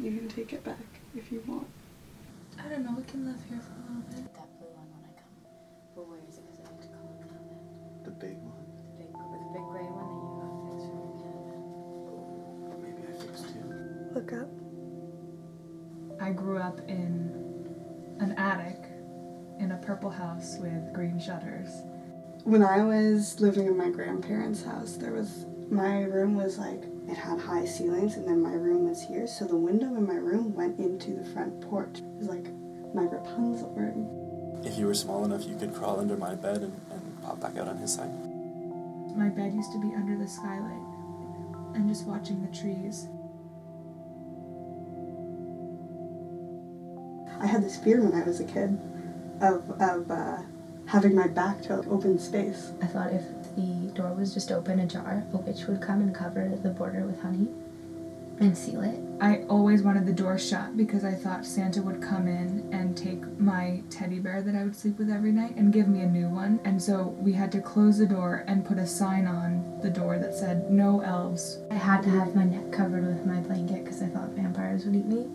you can take it back if you want. I don't know, we can live here for a little bit. That blue one when I come. But where is it? Because I need to call it down there. The big one? The big gray one that you got fixed from Canada. Or maybe I fixed too. Look up. I grew up in an attic in a purple house with green shutters. When I was living in my grandparents' house, my room was like, it had high ceilings, and then my room was here, so the window in my room went into the front porch. It was like my Rapunzel room. If you were small enough, you could crawl under my bed and pop back out on his side. My bed used to be under the skylight and just watching the trees. I had this fear when I was a kid of having my back to open space. I thought if the door was just open, ajar, a witch would come and cover the border with honey and seal it. I always wanted the door shut because I thought Santa would come in and take my teddy bear that I would sleep with every night and give me a new one. And so we had to close the door and put a sign on the door that said, "No elves." I had to have my neck covered with my blanket because I thought vampires would eat me.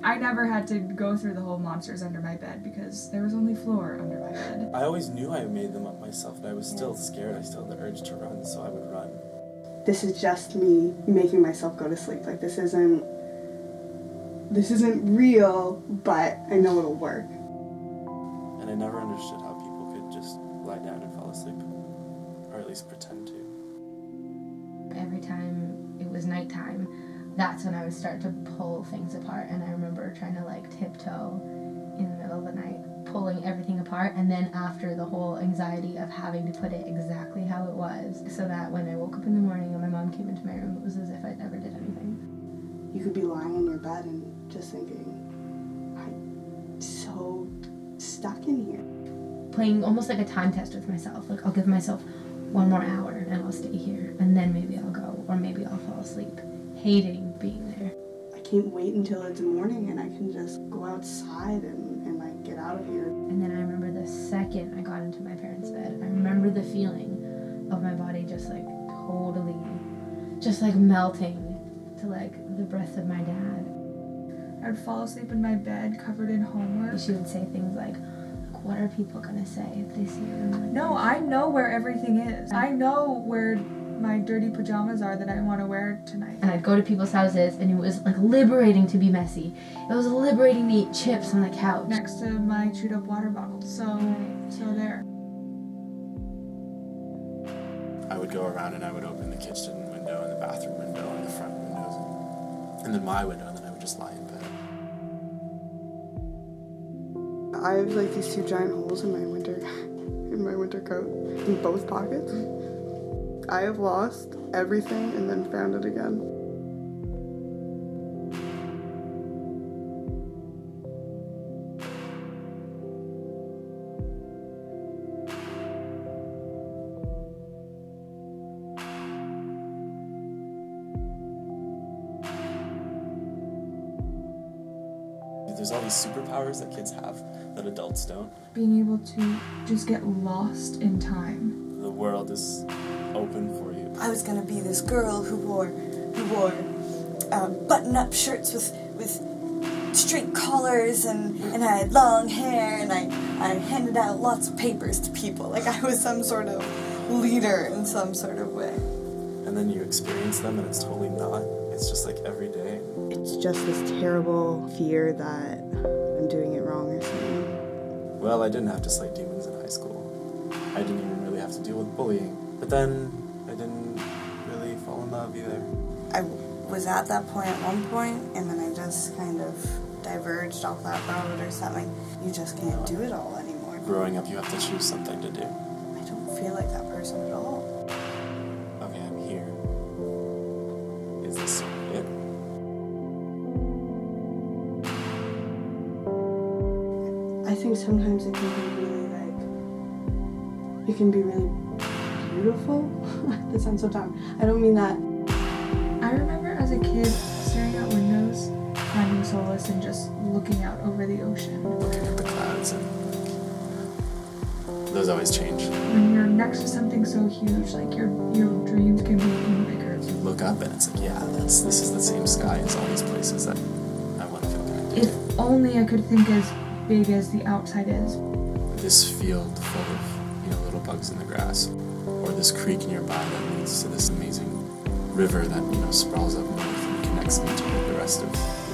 I never had to go through the whole monsters under my bed because there was only floor under my bed. I always knew I made them up myself, but I was still scared. I still had the urge to run, so I would run. This is just me making myself go to sleep. Like, this isn't real, but I know it'll work. And I never understood how people could just lie down and fall asleep, or at least pretend to. Every time it was nighttime, that's when I would start to pull things apart, and I remember trying to like tiptoe in the middle of the night, pulling everything apart, and then after the whole anxiety of having to put it exactly how it was, so that when I woke up in the morning and my mom came into my room, it was as if I never did anything. You could be lying in your bed and just thinking, I'm so stuck in here. Playing almost like a time test with myself, like I'll give myself 1 more hour and I'll stay here, and then maybe I'll go, or maybe I'll fall asleep. Hating being there. I can't wait until it's morning and I can just go outside and like get out of here. And then I remember the second I got into my parents' bed, I remember the feeling of my body just like totally, just like melting to like the breath of my dad. I'd fall asleep in my bed covered in homework. She would say things like, what are people gonna say if they see you? Like no, this? I know where everything is. I know where my dirty pajamas are that I want to wear tonight. And I'd go to people's houses and it was like liberating to be messy. It was liberating to eat chips on the couch. Next to my chewed up water bottle. So there. I would go around and I would open the kitchen window and the bathroom window and the front windows, and then my window, and then I would just lie in bed. I have like these 2 giant holes in my winter coat in both pockets. I have lost everything and then found it again. There's all these superpowers that kids have that adults don't. Being able to just get lost in time. The world is open for you. I was gonna be this girl who wore button-up shirts with straight collars and I had long hair and I handed out lots of papers to people. Like I was some sort of leader in some sort of way. And then you experience them and it's totally not. It's just like every day. It's just this terrible fear that I'm doing it wrong or something. Well, I didn't have to slay demons in high school. I didn't even really have to deal with bullying. But then I didn't really fall in love either. I was at that point at one point, and then I just kind of diverged off that road or something. You just can't do it all anymore. Growing up, you have to choose something to do. I don't feel like that person at all. Okay, I'm here. Is this it? I think sometimes it can be really like, it can be really beautiful. That sounds so dumb. I don't mean that. I remember as a kid staring out windows, finding solace in just looking out over the ocean. Looking at the clouds, and those always change. When you're next to something so huge, like your dreams can be even bigger. You look up and it's like, yeah, this is the same sky as all these places that If only I could think as big as the outside is. This field full of, little bugs in the grass, or this creek nearby that leads to this amazing river that, sprawls up north and connects me to the rest of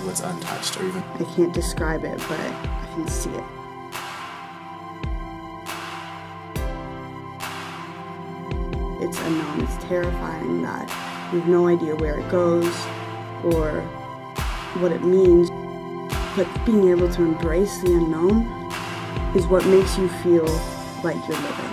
what's untouched, or even... I can't describe it, but I can see it. It's unknown, it's terrifying that you have no idea where it goes or what it means, but being able to embrace the unknown is what makes you feel like you're living.